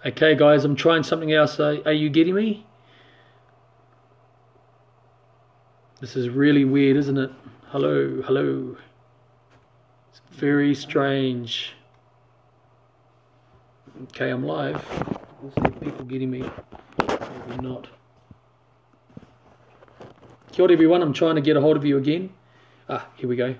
Okay, guys, I'm trying something else. Are you getting me? This is really weird, isn't it? Hello, hello. It's very strange. Okay, I'm live. We'll see if people getting me. Maybe not. Kia ora, everyone. I'm trying to get a hold of you again. Here we go.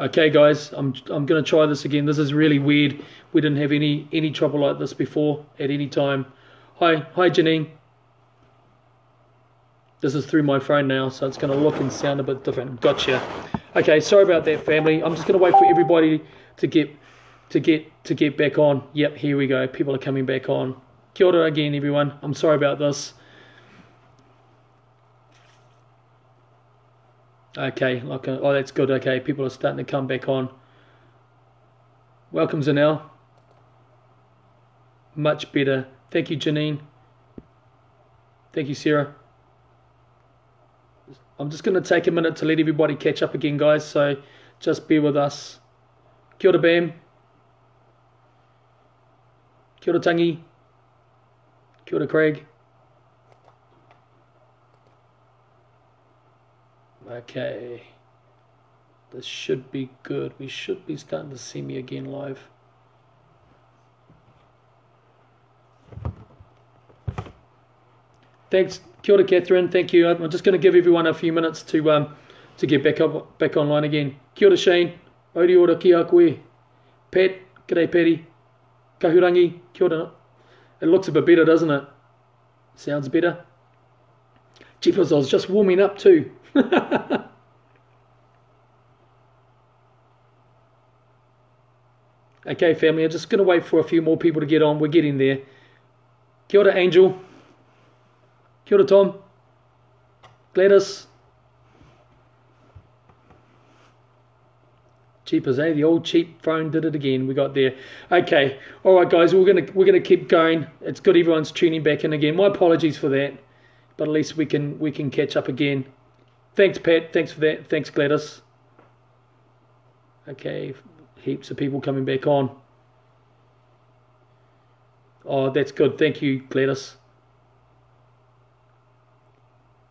Okay, guys, I'm going to try this again. This is really weird. We didn't have any trouble like this before at any time. Hi, Janine. This is through my phone now, so it's going to look and sound a bit different. Gotcha. Okay, sorry about that, family. I'm just going to wait for everybody to get back on. Yep, here we go. People are coming back on. Kia ora again, everyone. I'm sorry about this. Okay, oh, that's good. Okay, people are starting to come back on. Welcome, Zanel. Much better. Thank you, Janine. Thank you, Sarah. I'm just going to take a minute to let everybody catch up again, guys, so just bear with us. Kia ora, Bam. Kia ora, Tangi. Kia ora, Craig. Okay, this should be good. We should be starting to see me again live. Thanks, kia ora, Catherine. Thank you. I'm just going to give everyone a few minutes to get back online again. Kia ora, Shane. Aotearoa ki a koe. Pat, g'day, Patty. Kahurangi, kia ora. It looks a bit better, doesn't it? Sounds better. Jeepers, I was just warming up too. Okay, family, I'm just going to wait for a few more people to get on. We're getting there. Kia ora, Angel. Kia ora, Tom. Gladys. Cheapers, eh? The old cheap phone did it again. We got there. Okay. All right, guys. We're gonna keep going. It's good everyone's tuning back in again. My apologies for that, but at least we can catch up again. Thanks, Pat. Thanks for that. Thanks, Gladys. Okay. Heaps of people coming back on. Oh, that's good. Thank you, Gladys.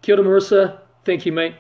Kia ora, Marissa. Thank you, mate.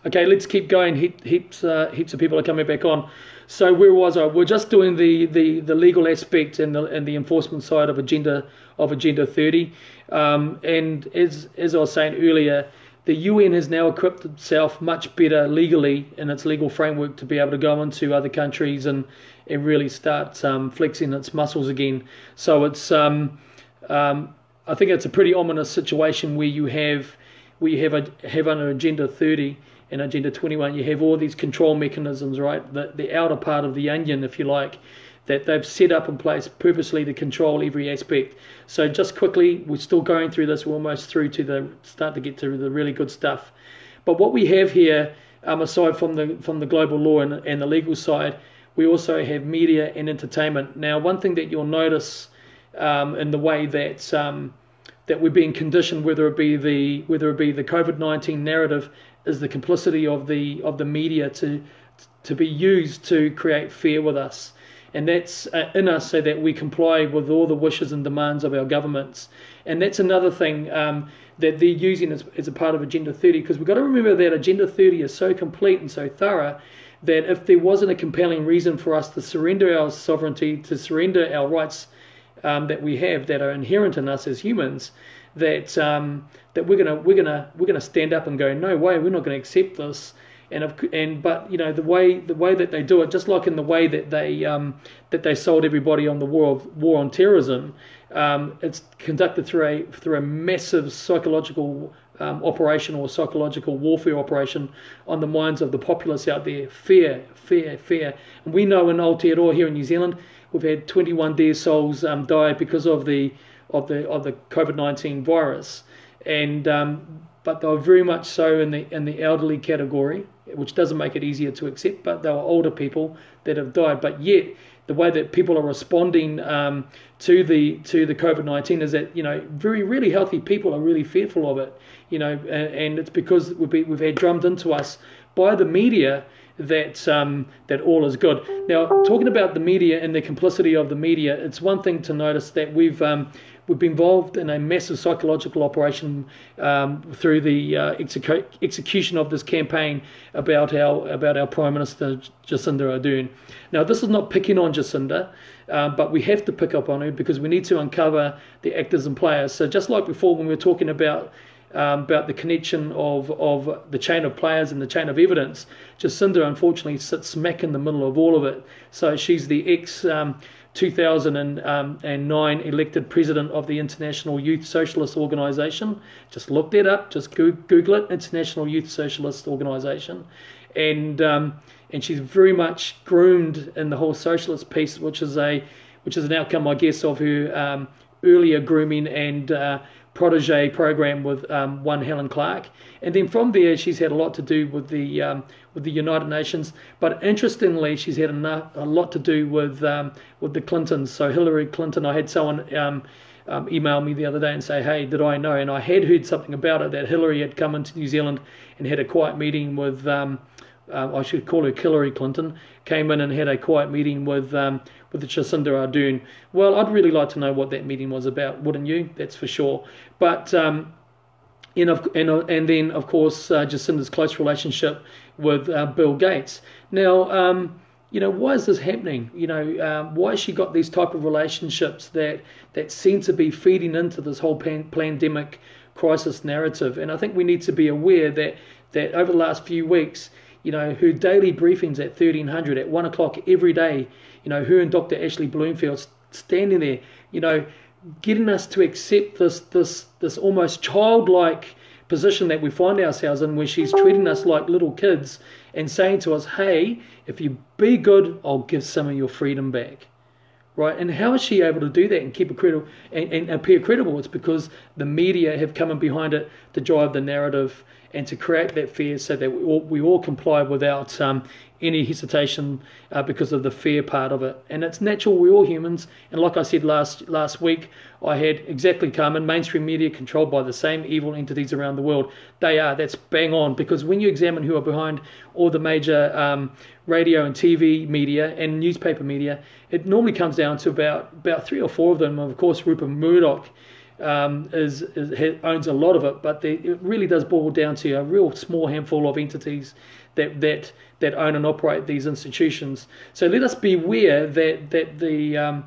Okay, let's keep going. Heaps of people are coming back on. So where was I? We're just doing the legal aspect and the enforcement side of Agenda 30. And as I was saying earlier, the UN has now equipped itself much better legally in its legal framework to be able to go into other countries and really start flexing its muscles again. So it's I think it's a pretty ominous situation where you have under Agenda 30 and Agenda 21, you have all these control mechanisms, right? The outer part of the onion, if you like, that they've set up in place purposely to control every aspect. So just quickly, we're still going through this. We're almost through to start to get to the really good stuff. But what we have here, aside from the global law and the legal side, we also have media and entertainment. Now, one thing that you'll notice in the way that we're being conditioned, whether it be the COVID-19 narrative, is the complicity of the media to be used to create fear with us, and that's in us so that we comply with all the wishes and demands of our governments. And that's another thing that they're using as a part of Agenda 30, because we've got to remember that Agenda 30 is so complete and so thorough that if there wasn't a compelling reason for us to surrender our sovereignty, to surrender our rights that we have that are inherent in us as humans, that we're gonna stand up and go, no way, we're not going to accept this. But you know, the way that they do it, just like in the way that they sold everybody on the war on terrorism, it's conducted through a massive psychological operation, or psychological warfare operation on the minds of the populace out there. Fear. And we know in Aotearoa here in New Zealand, we've had 21 dear souls die because of the COVID-19 virus, and but they were very much so in the elderly category, which doesn't make it easier to accept, but they were older people that have died. But yet, the way that people are responding to the COVID-19 is that, very, really healthy people are really fearful of it, and it's because we've had drummed into us by the media that all is good. Now, talking about the media and the complicity of the media, it's one thing to notice that we've been involved in a massive psychological operation through the execution of this campaign about our Prime Minister Jacinda Ardern. Now, this is not picking on Jacinda, but we have to pick up on her because we need to uncover the actors and players. So just like before, when we were talking about the connection of the chain of players and the chain of evidence, Jacinda unfortunately sits smack in the middle of all of it. So she's the ex 2009 elected president of the International Youth Socialist Organisation. Just look that up, just Google it, International Youth Socialist Organisation, and she's very much groomed in the whole socialist piece, which is an outcome, I guess, of her earlier grooming and protege program with one Helen Clark, and then from there she's had a lot to do with the United Nations. But interestingly, she's had a lot to do with the Clintons. So Hillary Clinton, I had someone email me the other day and say, hey, did I know? And I had heard something about it, that Hillary had come into New Zealand and had a quiet meeting with I should call her Hillary Clinton, came in and had a quiet meeting with Jacinda Ardern. Well, I'd really like to know what that meeting was about, wouldn't you? That's for sure. But and then, of course, Jacinda's close relationship with Bill Gates. Now, why is this happening? Why has she got these type of relationships that seem to be feeding into this whole pandemic crisis narrative? And I think we need to be aware that over the last few weeks, her daily briefings at 1300, at 1 o'clock every day, her and Dr. Ashley Bloomfield standing there, getting us to accept this almost childlike position that we find ourselves in, where she's treating us like little kids and saying to us, hey, if you be good, I'll give some of your freedom back. Right? And how is she able to do that and keep it credible and appear credible? It's because the media have come in behind it to drive the narrative and to create that fear, so that we all comply without any hesitation because of the fear part of it. And it's natural, we're all humans. And like I said last week, I had exactly Carmen, mainstream media controlled by the same evil entities around the world. That's bang on, because when you examine who are behind all the major radio and TV media and newspaper media, it normally comes down to about 3 or 4 of them. Of course, Rupert Murdoch owns a lot of it, but it really does boil down to a real small handful of entities that own and operate these institutions. So let us be aware that the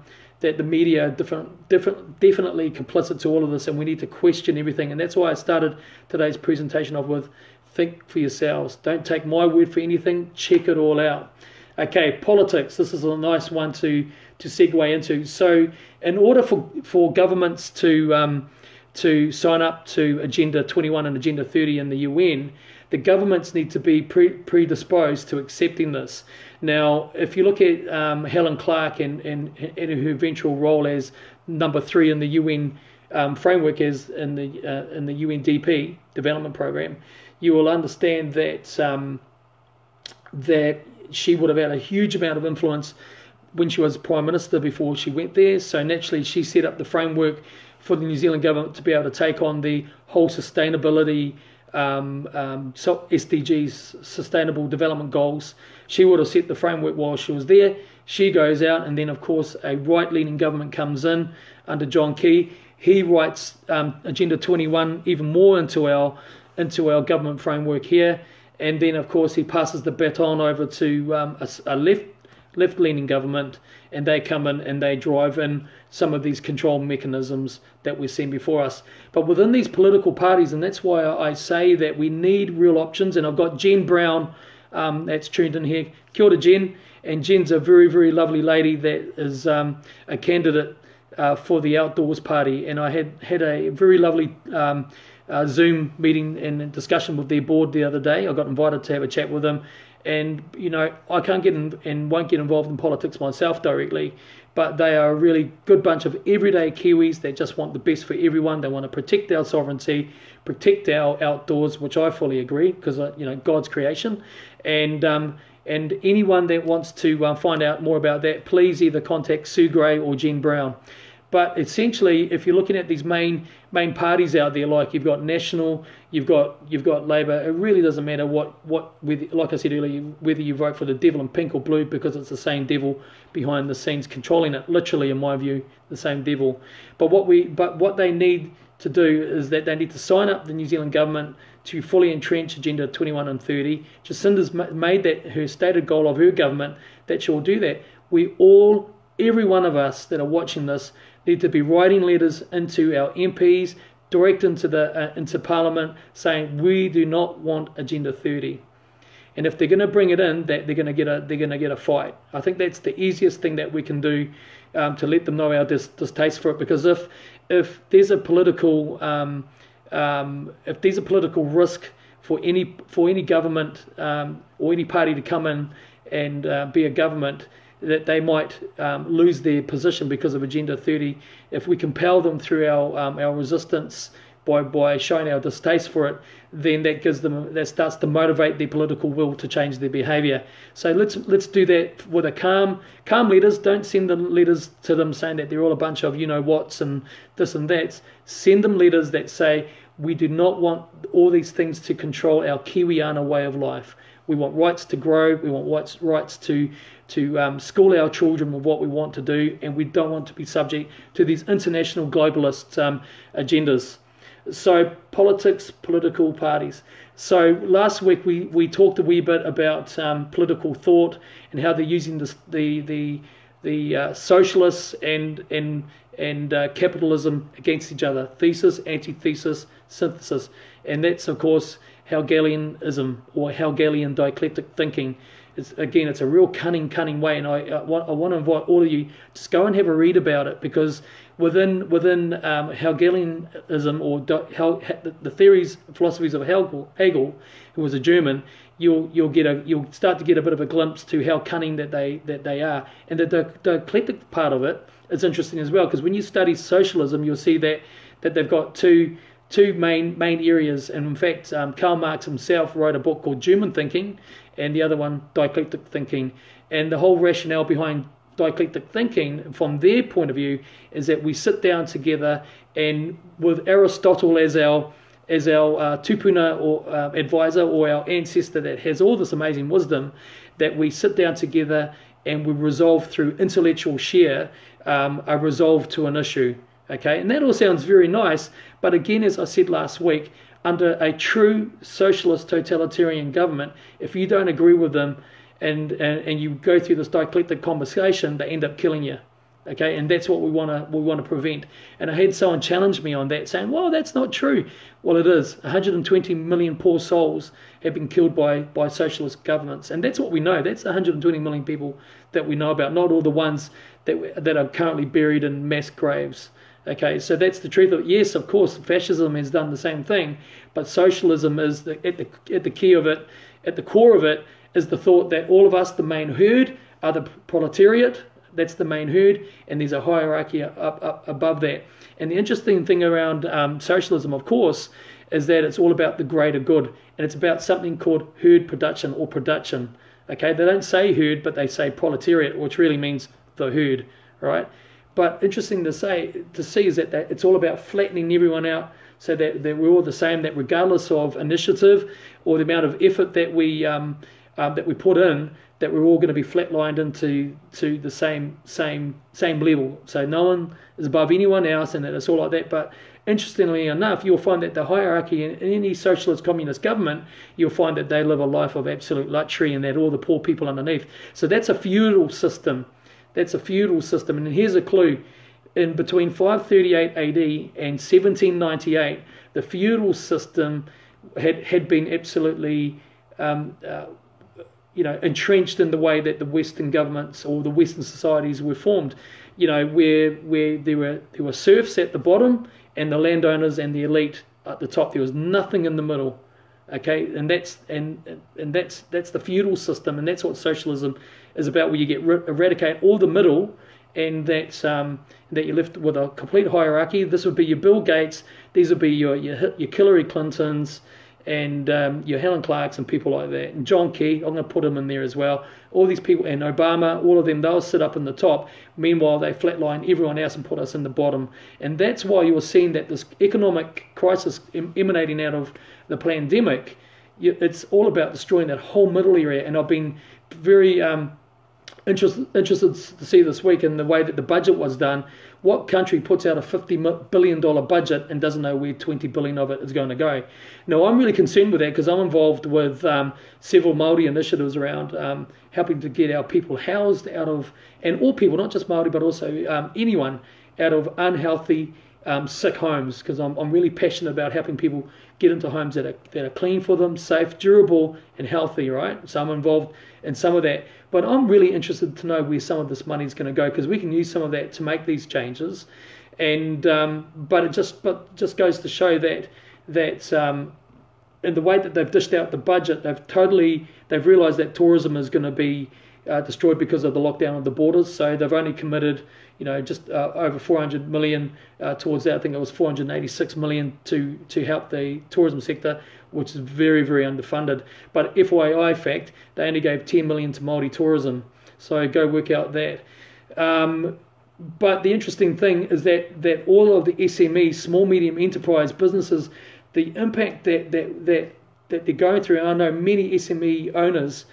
media are definitely complicit to all of this, and we need to question everything. And that's why I started today's presentation off with, think for yourselves. Don't take my word for anything. Check it all out. Okay, politics. This is a nice one to segue into. So, in order for governments to sign up to Agenda 21 and Agenda 30 in the UN, the governments need to be predisposed to accepting this. Now, if you look at Helen Clark and her eventual role as number 3 in the UN framework, as in the UNDP development program, you will understand that she would have had a huge amount of influence when she was Prime Minister before she went there. So naturally, she set up the framework for the New Zealand government to be able to take on the whole sustainability, SDGs, Sustainable Development Goals. She would have set the framework while she was there. She goes out, and then, of course, a right-leaning government comes in under John Key. He writes Agenda 21 even more into our government framework here. And then, of course, he passes the baton over to a left-leaning government, and they come in and they drive in some of these control mechanisms that we've seen before us. But within these political parties, and that's why I say that we need real options. And I've got Jen Brown that's tuned in here. Kia ora, Jen. And Jen's a very, very lovely lady that is a candidate for the Outdoors Party. And I had a very lovely Zoom meeting and discussion with their board the other day. I got invited to have a chat with them, and I can't get in and won't get involved in politics myself directly, but they are a really good bunch of everyday Kiwis that just want the best for everyone. They want to protect our sovereignty, protect our outdoors, which I fully agree, because God's creation. And anyone that wants to find out more about that, please either contact Sue Gray or Jen Brown. But essentially, if you're looking at these main parties out there, like you've got National, you've got Labour, it really doesn't matter whether, like I said earlier, whether you vote for the devil in pink or blue, because it's the same devil behind the scenes controlling it. Literally, in my view, the same devil. But what they need to do is that they need to sign up the New Zealand government to fully entrench Agenda 21 and 30. Jacinda's made that her stated goal of her government, that she will do that. Every one of us that are watching this, need to be writing letters into our MPs, direct into Parliament, saying we do not want Agenda 30. And if they're going to bring it in, that they're going to get a fight. I think that's the easiest thing that we can do to let them know our distaste for it. Because if there's a political risk for any government or any party to come in and be a government, that they might lose their position because of Agenda 30. If we compel them through our resistance by showing our distaste for it, then that starts to motivate their political will to change their behaviour. So let's do that with a calm letters. Don't send them letters to them saying that they're all a bunch of whats and this and that. Send them letters that say we do not want all these things to control our Kiwiana way of life. We want rights to grow. We want rights to school our children with what we want to do, and we don't want to be subject to these international globalist agendas. So politics, political parties. So last week we talked a wee bit about political thought and how they're using the socialists and capitalism against each other. Thesis, antithesis, synthesis, and that's of course Hegelianism or Hegelian dialectic thinking. It's a real cunning way, and I want to invite all of you, just go and have a read about it, because within Hegelianism or the theories, philosophies of Hegel, who was a German, you'll start to get a bit of a glimpse to how cunning that they are, and the dialectic part of it is interesting as well, because when you study socialism, you'll see that they've got two main areas, and in fact Karl Marx himself wrote a book called German Thinking, and the other one dialectic thinking. And the whole rationale behind dialectic thinking from their point of view is that we sit down together, and with Aristotle as our tupuna or advisor, or our ancestor that has all this amazing wisdom, that we sit down together and we resolve through intellectual share a resolve to an issue. Okay, and that all sounds very nice, but again, as I said last week, under a true socialist totalitarian government, if you don't agree with them and you go through this dialectic conversation, they end up killing you. Okay, and that's what we want to prevent. And I had someone challenge me on that, saying, "Well, that's not true." Well, it is. 120 million poor souls have been killed by socialist governments, and that's what we know. That's 120 million people that we know about, not all the ones that are currently buried in mass graves. Okay, so that's the truth of it. Yes, of course, fascism has done the same thing, but socialism is at the key of it, at the core of it, is the thought that all of us, the main herd, are the proletariat. That's the main herd, and there's a hierarchy up above that. And the interesting thing around socialism, of course, is that it's all about the greater good, and it's about something called herd production or production. Okay, they don't say herd, but they say proletariat, which really means the herd, right? But interesting to see is that it's all about flattening everyone out, so that we're all the same. That regardless of initiative or the amount of effort that we put in, that we're all going to be flatlined into the same level. So no one is above anyone else, and that it's all like that. But interestingly enough, you'll find that the hierarchy in any socialist communist government, you'll find that they live a life of absolute luxury, and that all the poor people underneath. So that's a feudal system. That's a feudal system. And here's a clue. In between 538 AD and 1798, the feudal system had been absolutely entrenched in the way that the Western governments or the Western societies were formed. Where there were serfs at the bottom and the landowners and the elite at the top. There was nothing in the middle. Okay, and that's the feudal system, and that's what socialism is about, where you eradicate all the middle, and that you're left with a complete hierarchy. This would be your Bill Gates, these would be your Hillary Clintons, and your Helen Clarks and people like that, and John Key, I'm going to put him in there as well. All these people, and Obama, all of them, they'll sit up in the top. Meanwhile, they flatline everyone else and put us in the bottom. And that's why you're seeing that this economic crisis emanating out of the pandemic, it's all about destroying that whole middle area. And I've been very interested to see this week in the way that the budget was done. What country puts out a $50 billion budget and doesn't know where 20 billion of it is going to go? Now, I'm really concerned with that because I'm involved with several Māori initiatives around helping to get our people housed out of, and all people, not just Māori, but also anyone, out of unhealthy, sick homes, because I'm really passionate about helping people get into homes that are clean for them, safe, durable, and healthy, right? So I'm involved in some of that. But I'm really interested to know where some of this money is going to go, because we can use some of that to make these changes. And but it just goes to show that in the way that they've dished out the budget, they've realised that tourism is going to be destroyed because of the lockdown of the borders. So they've only committed, just over 400 million towards that. I think it was 486 million to help the tourism sector, which is very, very underfunded. But FYI fact, they only gave 10 million to Māori tourism. So go work out that. But the interesting thing is that all of the SMEs, small, medium enterprise businesses, the impact that they're going through, I know many SME owners,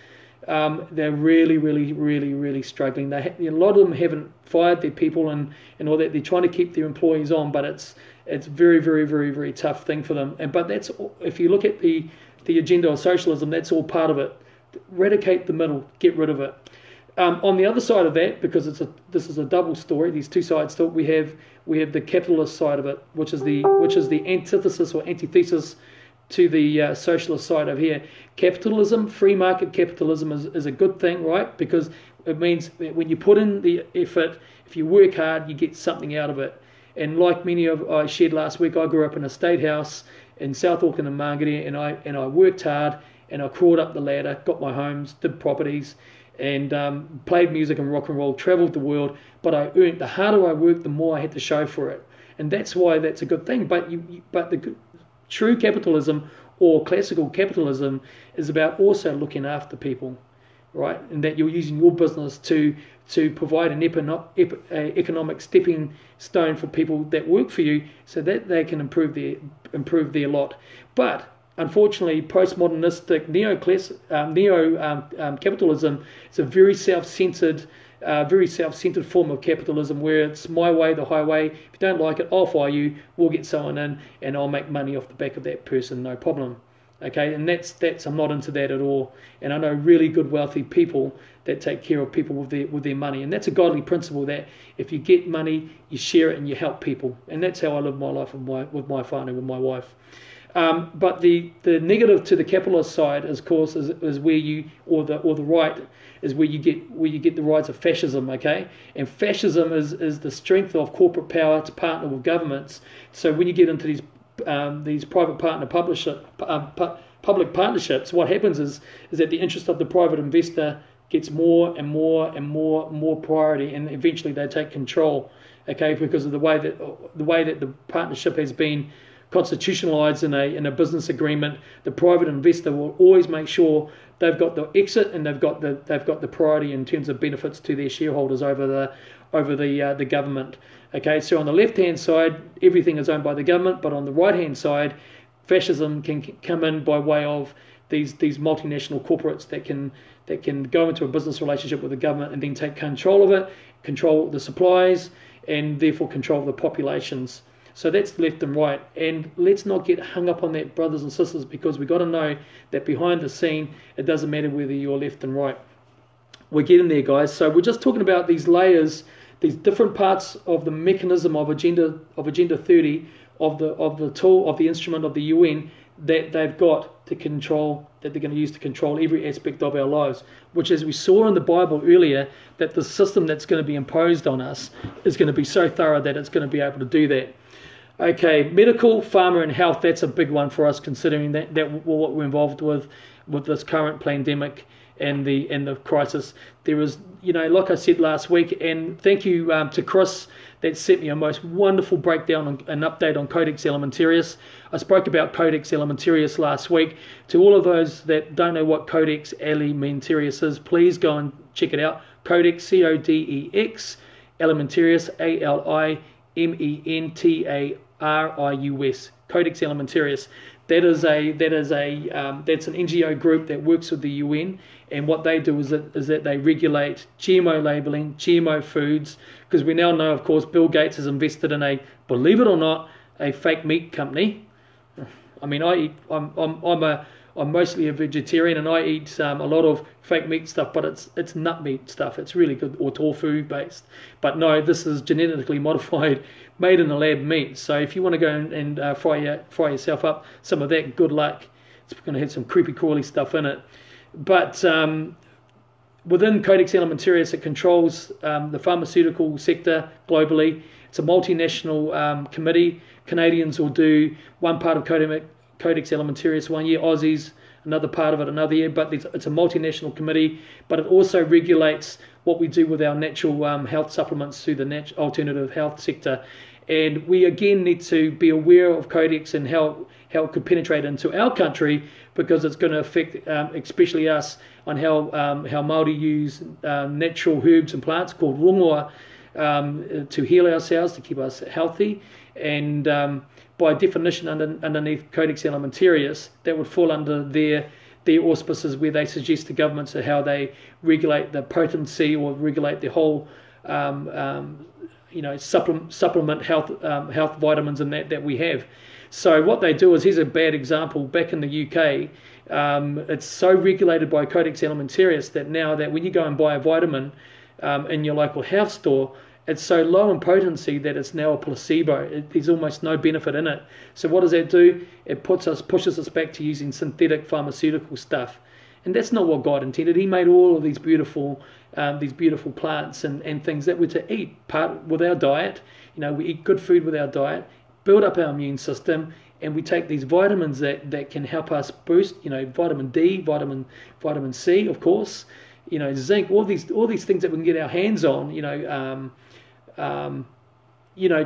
they're really struggling. A lot of them haven't fired their people and all that. They're trying to keep their employees on, but it's very tough thing for them. But that's, if you look at the agenda of socialism, that's all part of it. Eradicate the middle, get rid of it. On the other side of that, because this is a double story, these two sides to it, we have the capitalist side of it, which is the antithesis or antithesis to the socialist side over here. Capitalism, free market capitalism is a good thing, right? Because it means that when you put in the effort, if you work hard, you get something out of it. And like many of I shared last week, I grew up in a state house in South Auckland and Māngere, and I worked hard, and I crawled up the ladder, got my homes, did properties, and played music and rock and roll, travelled the world. But I earned. The harder I worked, the more I had to show for it, and that's why that's a good thing. But the true capitalism or classical capitalism is about also looking after people, right? And that you're using your business to provide an economic stepping stone for people that work for you, so that they can improve their lot. But unfortunately, postmodernistic neo-capitalism is a very self-centered form of capitalism, where it's my way, the highway. If you don't like it, I'll fire you. We'll get someone in, and I'll make money off the back of that person, no problem. Okay, and that's I'm not into that at all. And I know really good, wealthy people that take care of people with their money, and that's a godly principle. That if you get money, you share it and you help people, and that's how I live my life with my family, with my wife. But the negative to the capitalist side, of course, is where you or the right is where you get the rise of fascism. Okay, and fascism is the strength of corporate power to partner with governments. So when you get into these private public partnerships, what happens is that the interest of the private investor gets more and more priority, and eventually they take control. Okay, because of the way that the partnership has been constitutionalized in a business agreement, the private investor will always make sure they've got the exit and they've got the priority in terms of benefits to their shareholders over the government. Okay, so on the left hand side, everything is owned by the government, but on the right hand side, fascism can come in by way of these multinational corporates that can go into a business relationship with the government and then take control of it, control the supplies, and therefore control the populations. So that's left and right. And let's not get hung up on that, brothers and sisters, because we've got to know that behind the scene, it doesn't matter whether you're left and right. We're getting there, guys. So we're just talking about these layers, these different parts of the mechanism of Agenda 30, of the tool, of the instrument of the UN that they've got to control, that they're going to use to control every aspect of our lives, which, as we saw in the Bible earlier, that the system that's going to be imposed on us is going to be so thorough that it's going to be able to do that. Okay, medical, pharma, and health. That's a big one for us, considering that what we're involved with this current pandemic and the crisis. There is, like I said last week, and thank you to Chris that sent me a most wonderful breakdown and update on Codex Alimentarius. I spoke about Codex Alimentarius last week. To all of those that don't know what Codex Alimentarius is, please go and check it out. Codex, C-O-D-E-X, Alimentarius, A-L-I-M-E-N-T-A-R-I-U-S. Codex Alimentarius. That's an NGO group that works with the UN, and what they do is that they regulate GMO labeling, GMO foods, because we now know, of course, Bill Gates has invested in believe it or not, a fake meat company. I mean, I'm mostly a vegetarian, and I eat a lot of fake meat stuff, but it's nut meat stuff. It's really good, or tofu based. But no, this is genetically modified, made in a lab meat. So if you want to go and fry yourself up some of that, good luck. It's going to have some creepy crawly stuff in it. But within Codex Alimentarius, it controls the pharmaceutical sector globally. It's a multinational committee. Canadians will do one part of Codex Alimentarius 1 year, Aussies another part of it another year, but it's a multinational committee. But it also regulates what we do with our natural health supplements through the alternative health sector. And we again need to be aware of Codex and how it could penetrate into our country, because it's going to affect especially us on how Māori use natural herbs and plants called rongoa to heal ourselves, to keep us healthy. And by definition, underneath Codex Alimentarius, that would fall under their auspices, where they suggest to governments how they regulate the potency or regulate the whole supplement health vitamins and that we have. So what they do is, here's a bad example. Back in the UK, it's so regulated by Codex Alimentarius that now that when you go and buy a vitamin in your local health store, it's so low in potency that it's now a placebo. There's almost no benefit in it. So what does that do? It pushes us back to using synthetic pharmaceutical stuff. And that's not what God intended. He made all of these beautiful plants and things that we're to eat part with our diet. We eat good food with our diet, build up our immune system, and we take these vitamins that can help us boost, vitamin D, vitamin C, of course, zinc, all these things that we can get our hands on,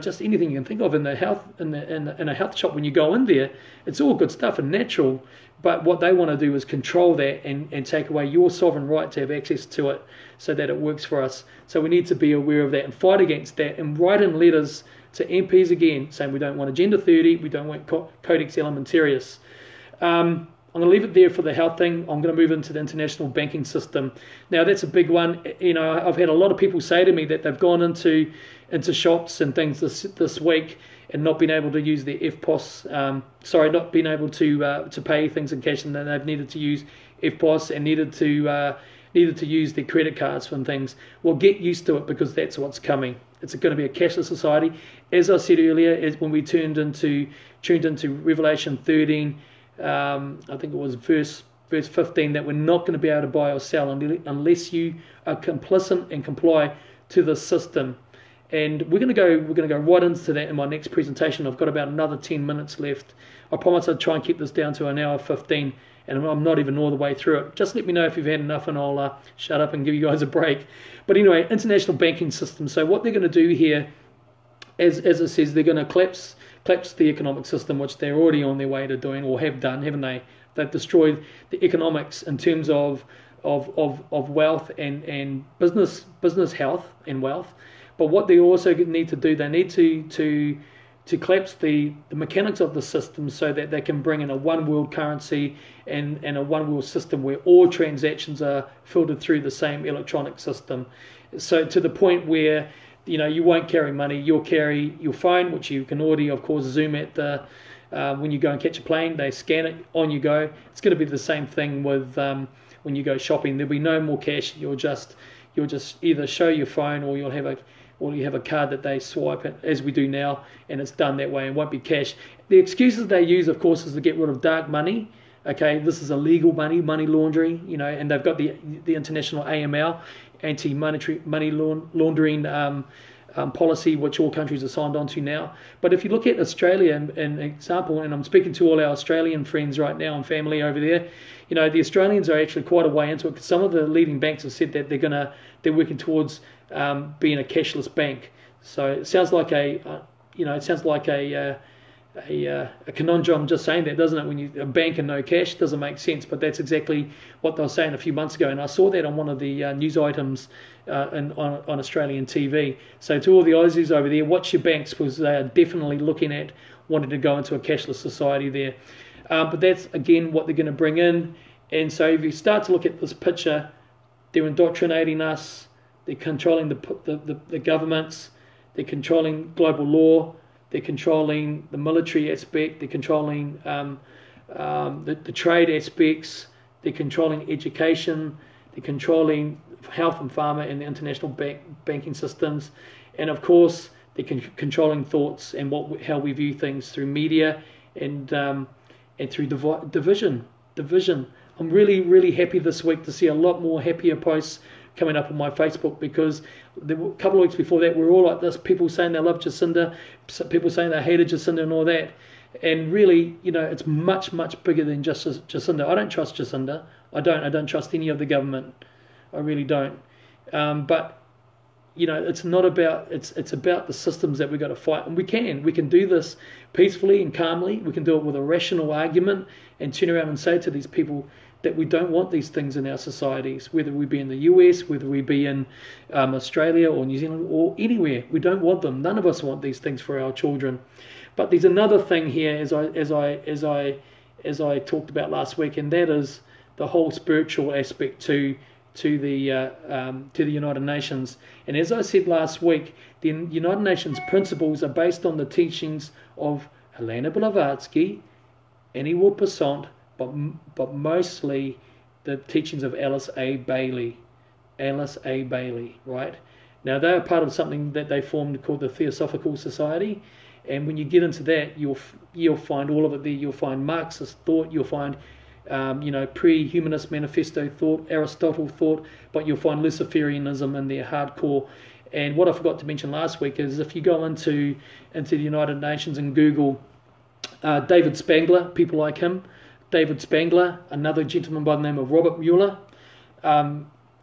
just anything you can think of in the health in a health shop. When you go in there, it's all good stuff and natural. But what they want to do is control that and take away your sovereign right to have access to it, so that it works for us. So we need to be aware of that and fight against that, and write in letters to MPs again saying we don't want Agenda 30, we don't want Codex Alimentarius. I'm going to leave it there for the health thing. I'm going to move into the international banking system. Now, that's a big one. I've had a lot of people say to me that they've gone into shops and things this week and not been able to use their FPOS, not been able to pay things in cash, and then they've needed to use FPOS and needed to use their credit cards and things. Well, get used to it, because that's what's coming. It's going to be a cashless society. As I said earlier, is when we tuned into Revelation 13, I think it was verse 15, that we're not going to be able to buy or sell unless you are complicit and comply to the system. And we're going to go right into that in my next presentation. I've got about another 10 minutes left. I promise I'll try and keep this down to an hour 15, and I'm not even all the way through it. Just let me know if you've had enough, and I'll shut up and give you guys a break. But anyway, international banking system. So what they're going to do here, as it says, they're going to collapse the economic system, which they're already on their way to doing, or have done, haven't they? They've destroyed the economics in terms of wealth and business health and wealth. But what they also need to do, they need to collapse the mechanics of the system, so that they can bring in a one world currency and a one world system where all transactions are filtered through the same electronic system. So to the point where you won't carry money, you'll carry your phone, which you can already, of course, zoom at when you go and catch a plane. They scan it, on you go. It's going to be the same thing with when you go shopping. There'll be no more cash. You'll just either show your phone, or you have a card that they swipe it, as we do now, and it's done that way. It won't be cash. The excuses they use, of course, is to get rid of dark money. Okay, this is illegal money laundering, and they've got the international AML, anti-monetary money laundering policy, which all countries are signed on to now. But if you look at Australia, an example, and I'm speaking to all our Australian friends right now and family over there, you know, the Australians are actually quite a way into it, because some of the leading banks have said that they're working towards being a cashless bank. So it sounds like a conundrum just saying that, doesn't it? When a bank and no cash doesn't make sense, but that's exactly what they were saying a few months ago, and I saw that on one of the news items on Australian TV. So to all the Aussies over there, watch your banks, because they are definitely looking at wanting to go into a cashless society there. But that's again what they're going to bring in, and so if you start to look at this picture, they're indoctrinating us, they're controlling the governments, they're controlling global law. They're controlling the military aspect. They're controlling the trade aspects. They're controlling education. They're controlling health and pharma and the international banking systems. And of course, they're controlling thoughts and how we view things through media and through division. I'm really, really happy this week to see a lot more happier posts coming up on my Facebook, because a couple of weeks before that we were all like this, people saying they love Jacinda, people saying they hated Jacinda and all that, and really, you know, it's much, much bigger than just Jacinda. I don't trust Jacinda. I don't trust any of the government. I really don't. But you know, it's not about, it's about the systems that we've got to fight, and we can do this peacefully and calmly. We can do it with a rational argument and turn around and say to these people that we don't want these things in our societies, whether we be in the US, whether we be in Australia or New Zealand or anywhere. We don't want them. None of us want these things for our children. But there's another thing here, as I talked about last week, and that is the whole spiritual aspect to the United Nations. And as I said last week, the United Nations principles are based on the teachings of Helena Blavatsky, Annie Wilpasant, but mostly the teachings of Alice A. Bailey. Right? Now, they are part of something that they formed called the Theosophical Society, and when you get into that, you'll find all of it there. You'll find Marxist thought, you'll find pre-humanist manifesto thought, Aristotle thought, but you'll find Luciferianism in there hardcore. And what I forgot to mention last week is, if you go into the United Nations and Google David Spangler, people like him, David Spangler, another gentleman by the name of Robert Mueller.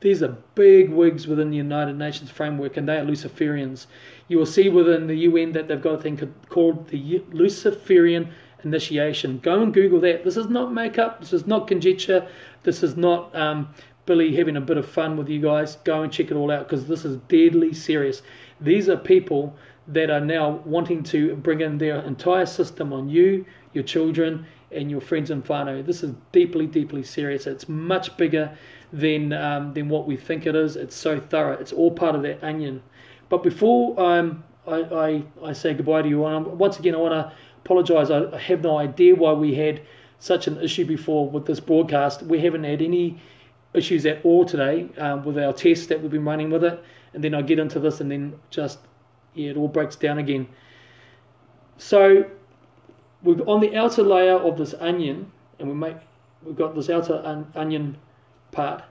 These are big wigs within the United Nations framework, and they are Luciferians. You will see within the UN that they've got a thing called the Luciferian Initiation. Go and Google that. This is not makeup. This is not conjecture. This is not Billy having a bit of fun with you guys. Go and check it all out, because this is deadly serious. These are people that are now wanting to bring in their entire system on you, your children, and your friends and whanau. This is deeply, deeply serious. It's much bigger than what we think it is. It's so thorough. It's all part of that onion. But before I say goodbye to you, once again, I want to apologise. I have no idea why we had such an issue before with this broadcast. We haven't had any issues at all today with our tests that we've been running with it. And then I get into this, and then it all breaks down again. So we're on the outer layer of this onion, and we've got this outer onion part.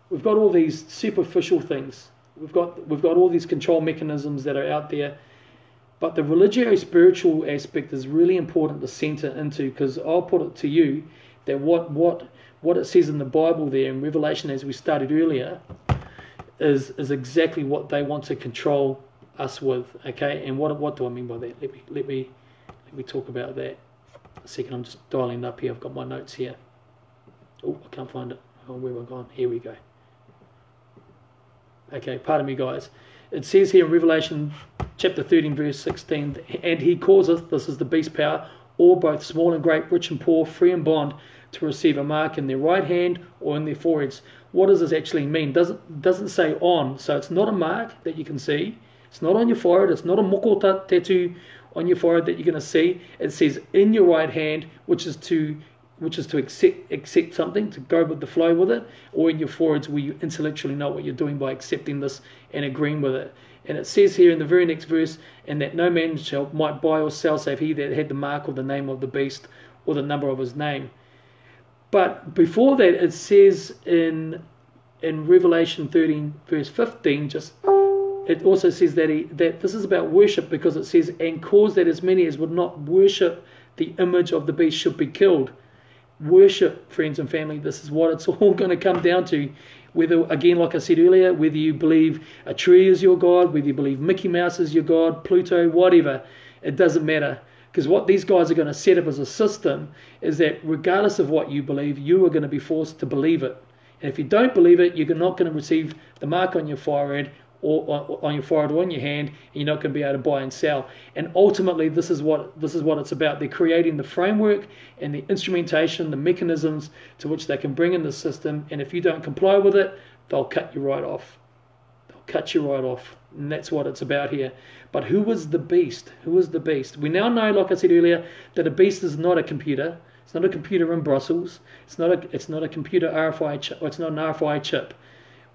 We've got all these superficial things. We've got all these control mechanisms that are out there, but the religio-spiritual aspect is really important to center into, because I'll put it to you that what it says in the Bible there in Revelation, as we started earlier, is exactly what they want to control us with. Okay, and what do I mean by that? Let me talk about that a second. I'm just dialing up here. I've got my notes here. Oh, I can't find it. Oh, where have I gone? Here we go. Okay, pardon me, guys. It says here in Revelation chapter 13, verse 16, and he causeth, this is the beast power, all both small and great, rich and poor, free and bond, to receive a mark in their right hand or in their foreheads. What does this actually mean? Doesn't say on, so it's not a mark that you can see. It's not on your forehead. It's not a moko tattoo on your forehead that you're going to see. It says in your right hand, which is to accept something, to go with the flow with it, or in your foreheads, where you intellectually know what you're doing by accepting this and agreeing with it. And it says here in the very next verse, and that no man might buy or sell save he that had the mark or the name of the beast or the number of his name. But before that, it says in Revelation 13, verse 15, it also says that this is about worship, because it says, and cause that as many as would not worship the image of the beast should be killed. Worship, friends and family, this is what it's all going to come down to. Whether, again, like I said earlier, whether you believe a tree is your God, whether you believe Mickey Mouse is your God, Pluto, whatever, it doesn't matter. Because what these guys are going to set up as a system is that regardless of what you believe, you are going to be forced to believe it. And if you don't believe it, you're not going to receive the mark on your forehead or on your forehead or on your hand, and you're not going to be able to buy and sell. And ultimately, this is what it's about. They're creating the framework and the instrumentation, the mechanisms to which they can bring in the system. And if you don't comply with it, they'll cut you right off. They'll cut you right off. And that's what it's about here. But who was the beast? Who was the beast? We now know, like I said earlier, that a beast is not a computer. It's not a computer in Brussels. It's not a computer RFI chip. Or it's not an RFI chip.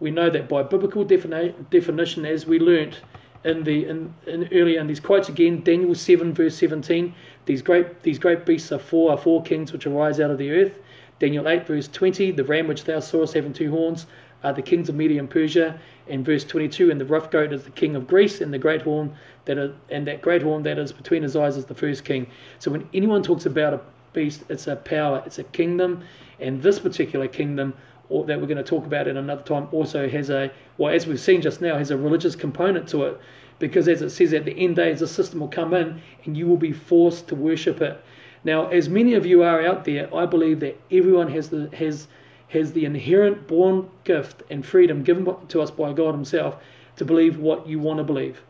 We know that by biblical definition, as we learnt earlier in these quotes again, Daniel 7 verse 17. These great beasts are four kings which arise out of the earth. Daniel 8 verse 20. The ram which thou sawest having two horns are the kings of Media and Persia. And verse 22. And the rough goat is the king of Greece, and the great horn that great horn that is between his eyes is the first king. So when anyone talks about a beast, it's a power, it's a kingdom, and this particular kingdom, or that we're going to talk about in another time, also has as we've seen just now, has a religious component to it, because as it says at the end days, the system will come in and you will be forced to worship it. Now, as many of you are out there, I believe that everyone has the inherent born gift and freedom given to us by God himself to believe what you want to believe.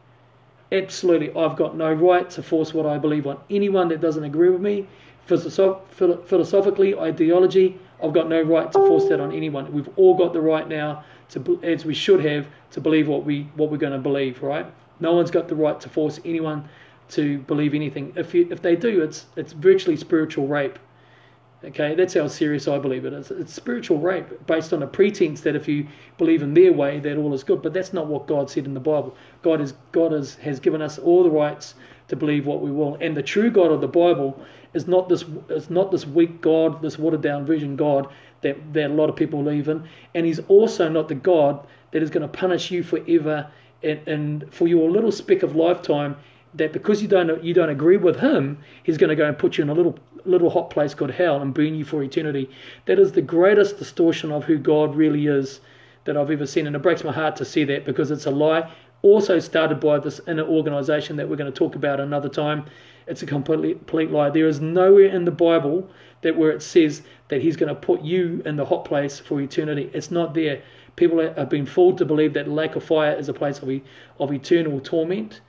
Absolutely, I've got no right to force what I believe on anyone that doesn't agree with me. Philosophically, ideology, I've got no right to force that on anyone. We've all got the right now, as we should have, to believe what we're going to believe, right? No one's got the right to force anyone to believe anything. If they do, it's virtually spiritual rape. Okay, that's how serious I believe it is. It's spiritual rape based on a pretense that if you believe in their way, that all is good. But that's not what God said in the Bible. God has given us all the rights to believe what we will. And the true God of the Bible is not this weak God, this watered down version God that a lot of people believe in. And he's also not the God that is going to punish you forever and for your little speck of lifetime, that because you don't agree with him, he's going to go and put you in a little hot place called hell and burn you for eternity. That is the greatest distortion of who God really is that I've ever seen, and it breaks my heart to see that, because it's a lie, also started by this inner organization that we're going to talk about another time. It's a complete lie. There is nowhere in the Bible where it says that he's going to put you in the hot place for eternity. It's not there. People have been fooled to believe that the lake of fire is a place of eternal torment,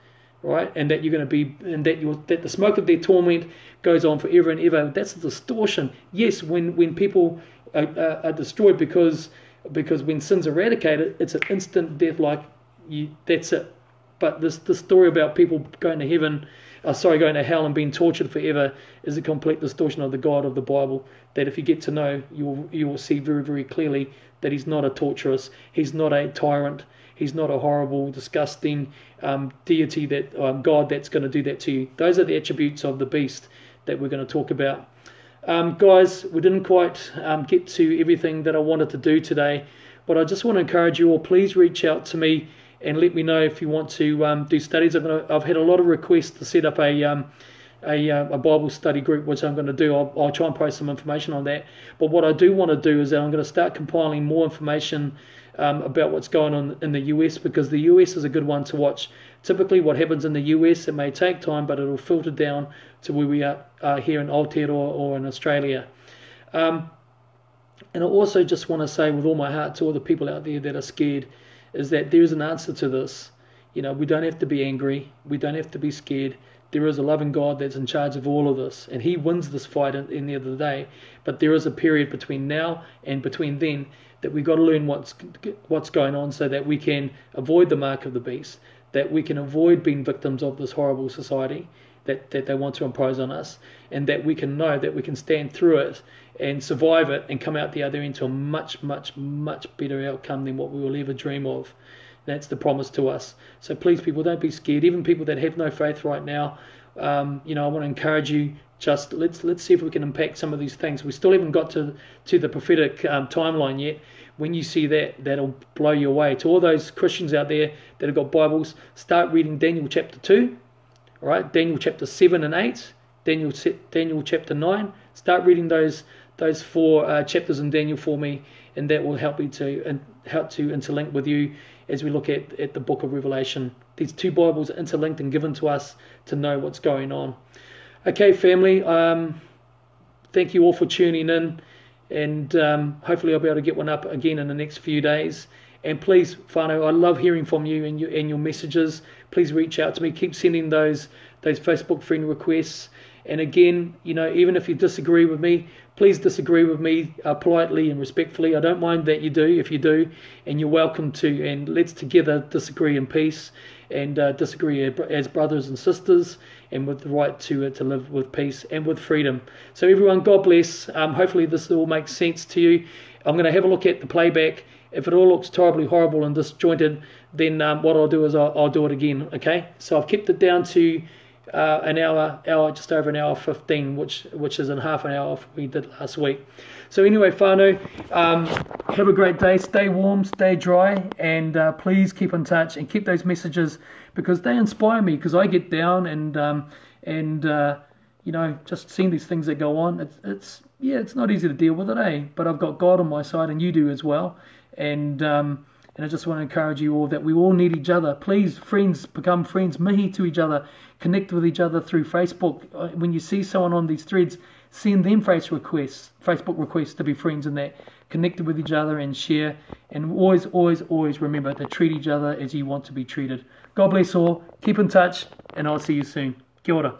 right? And that you're going to be, and that the smoke of their torment goes on forever and ever. That's a distortion. Yes, when people are destroyed because when sin's eradicated, it's an instant death, that's it. But this story about people going to hell and being tortured forever is a complete distortion of the God of the Bible. That if you get to know, you will see very, very clearly that he's not a torturous, he's not a tyrant, he's not a horrible, disgusting deity, that God that's going to do that to you. Those are the attributes of the beast that we're going to talk about. Guys, we didn't quite get to everything that I wanted to do today, but I just want to encourage you all, please reach out to me and let me know if you want to do studies. I've had a lot of requests to set up a Bible study group, which I'm going to do. I'll try and post some information on that. But what I do want to do is that I'm going to start compiling more information about what's going on in the US, because the US is a good one to watch. Typically what happens in the US, it may take time, but it'll filter down to where we are here in Aotearoa or in Australia. And I also just want to say with all my heart to all the people out there that are scared, is that there is an answer to this. We don't have to be angry. We don't have to be scared. There is a loving God that's in charge of all of this, and he wins this fight in the end of the day. But there is a period between now and between then that we've got to learn what's going on, so that we can avoid the mark of the beast, that we can avoid being victims of this horrible society that they want to impose on us, and that we can know that we can stand through it and survive it and come out the other end to a much, much, much better outcome than what we will ever dream of. That's the promise to us. So please, people, don't be scared. Even people that have no faith right now, I want to encourage you, just let's see if we can impact some of these things. We still haven't got to the prophetic timeline yet. When you see that, that'll blow you away. To all those Christians out there that have got Bibles, start reading Daniel chapter 2, all right? Daniel chapter 7 and 8, Daniel chapter 9. Start reading those 4 chapters in Daniel for me, and that will help me to interlink with you as we look at the book of Revelation. These 2 Bibles are interlinked and given to us to know what's going on. Okay, family, thank you all for tuning in. And hopefully I'll be able to get one up again in the next few days. And please, whanau, I love hearing from you and your messages. Please reach out to me. Keep sending those Facebook friend requests. And again, even if you disagree with me, please disagree with me politely and respectfully. I don't mind that you do, if you do, and you're welcome to. And let's together disagree in peace and disagree as brothers and sisters, and with the right to live with peace and with freedom. So everyone, God bless. Hopefully this all makes sense to you. I'm going to have a look at the playback. If it all looks terribly horrible and disjointed, then what I'll do is I'll do it again. Okay? So I've kept it down to an hour, just over an hour 15, which is in half an hour off we did last week. So anyway, whanau, have a great day. Stay warm, stay dry, and please keep in touch and keep those messages, because they inspire me. Because I get down and just seeing these things that go on. It's not easy to deal with it, But I've got God on my side, and you do as well. And I just want to encourage you all that we all need each other. Please, friends, become friends, mihi to each other, connect with each other through Facebook. When you see someone on these threads, send them Facebook requests to be friends, and that connected with each other and share. And always, always, always remember to treat each other as you want to be treated. God bless all. Keep in touch, and I'll see you soon. Kia ora.